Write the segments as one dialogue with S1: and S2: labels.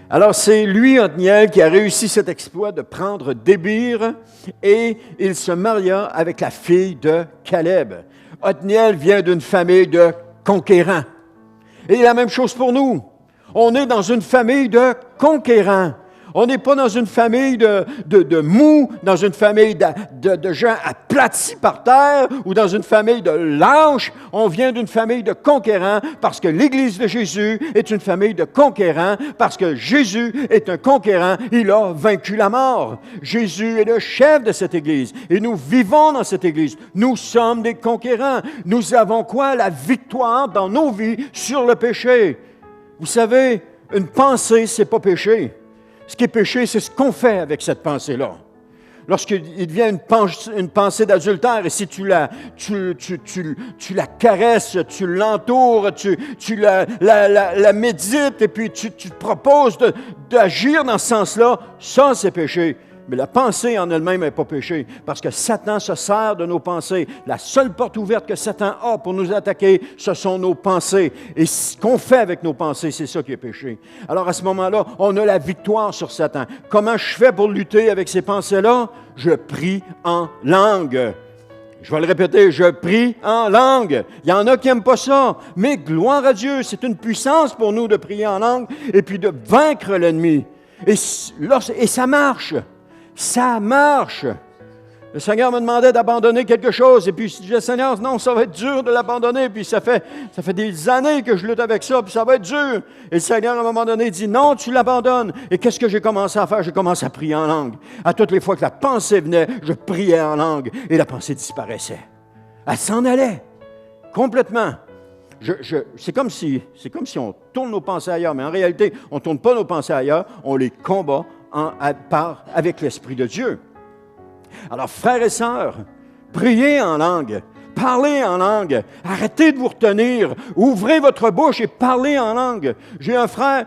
S1: Alors, c'est lui, Othniel, qui a réussi cet exploit de prendre Débir et il se maria avec la fille de Caleb. Othniel vient d'une famille de conquérants. Et la même chose pour nous. On est dans une famille de conquérants. On n'est pas dans une famille de mous, dans une famille de gens aplatis par terre ou dans une famille de lâches. On vient d'une famille de conquérants parce que l'Église de Jésus est une famille de conquérants, parce que Jésus est un conquérant. Il a vaincu la mort. Jésus est le chef de cette Église et nous vivons dans cette Église. Nous sommes des conquérants. Nous avons quoi? La victoire dans nos vies sur le péché. Vous savez, une pensée, c'est pas péché. Ce qui est péché, c'est ce qu'on fait avec cette pensée-là. Lorsqu'il devient une pensée d'adultère, et si tu la caresses, tu l'entoures, tu la médites, et puis tu te proposes d'agir dans ce sens-là, ça, c'est péché. Mais la pensée en elle-même n'est pas péché, parce que Satan se sert de nos pensées. La seule porte ouverte que Satan a pour nous attaquer, ce sont nos pensées. Et ce qu'on fait avec nos pensées, c'est ça qui est péché. Alors à ce moment-là, on a la victoire sur Satan. Comment je fais pour lutter avec ces pensées-là? Je prie en langue. Je vais le répéter, je prie en langue. Il y en a qui n'aiment pas ça, mais gloire à Dieu, c'est une puissance pour nous de prier en langue et puis de vaincre l'ennemi. Et ça marche. Ça marche. Le Seigneur me demandait d'abandonner quelque chose. Et puis je disais, Seigneur, non, ça va être dur de l'abandonner. Puis ça fait des années que je lutte avec ça, puis ça va être dur. Et le Seigneur, à un moment donné, dit, non, tu l'abandonnes. Et qu'est-ce que j'ai commencé à faire? J'ai commencé à prier en langue. À toutes les fois que la pensée venait, je priais en langue. Et la pensée disparaissait. Elle s'en allait. Complètement. C'est comme si on tourne nos pensées ailleurs. Mais en réalité, on ne tourne pas nos pensées ailleurs. On les combat avec l'Esprit de Dieu. Alors, frères et sœurs, priez en langue, parlez en langue, arrêtez de vous retenir, ouvrez votre bouche et parlez en langue. J'ai un frère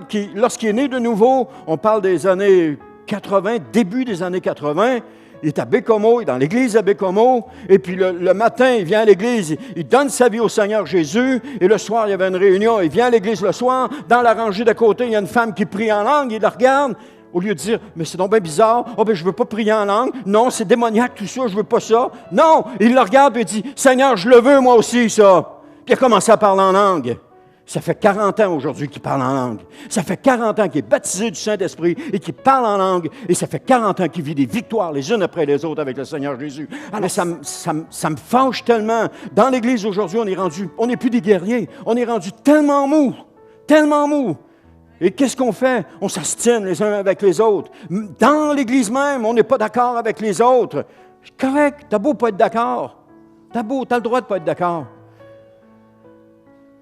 S1: qui, lorsqu'il est né de nouveau, on parle des années 80, début des années 80, il est à Bécomo, il est dans l'église à Bécomo, et puis le matin, il vient à l'église, il donne sa vie au Seigneur Jésus, et le soir, il y avait une réunion, il vient à l'église le soir, dans la rangée d'à côté, il y a une femme qui prie en langue, il la regarde, au lieu de dire, mais c'est donc bien bizarre, je ne veux pas prier en langue, non, c'est démoniaque tout ça, je ne veux pas ça. Non, il le regarde et dit, Seigneur, je le veux moi aussi, ça. Puis il a commencé à parler en langue. Ça fait 40 ans aujourd'hui qu'il parle en langue. Ça fait 40 ans qu'il est baptisé du Saint-Esprit et qu'il parle en langue. Et ça fait 40 ans qu'il vit des victoires les unes après les autres avec le Seigneur Jésus. Alors ça me fâche tellement. Dans l'Église aujourd'hui, on n'est plus des guerriers. On est rendu tellement mou. Et qu'est-ce qu'on fait? On s'astine les uns avec les autres. Dans l'Église même, on n'est pas d'accord avec les autres. C'est correct, t'as beau pas être d'accord. T'as le droit de pas être d'accord.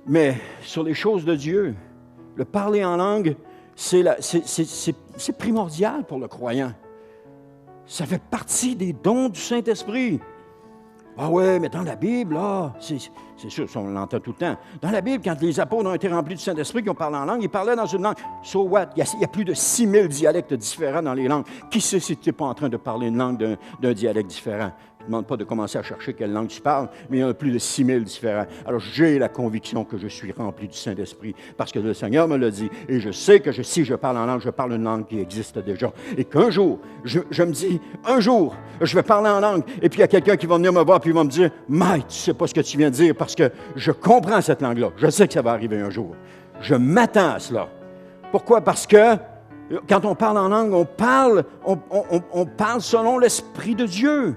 S1: Mais sur les choses de Dieu, le parler en langue, c'est primordial pour le croyant. Ça fait partie des dons du Saint-Esprit. Ah ouais, mais dans la Bible, là, c'est sûr, on l'entend tout le temps. Dans la Bible, quand les apôtres ont été remplis du Saint-Esprit, qui ont parlé en langue, ils parlaient dans une langue. So what? Il y a plus de 6000 dialectes différents dans les langues. Qui sait si tu n'es pas en train de parler une langue d'un dialecte différent? Je ne demande pas de commencer à chercher quelle langue tu parles, mais il y en a plus de 6000 différents. Alors, j'ai la conviction que je suis rempli du Saint-Esprit, parce que le Seigneur me l'a dit, et je sais que si je parle en langue, je parle une langue qui existe déjà. Et qu'un jour, je me dis, un jour, je vais parler en langue, et puis il y a quelqu'un qui va venir me voir, puis il va me dire, « Mike, tu ne sais pas ce que tu viens de dire, parce que je comprends cette langue-là. Je sais que ça va arriver un jour. Je m'attends à cela. » Pourquoi? Parce que quand on parle en langue, on parle selon l'Esprit de Dieu.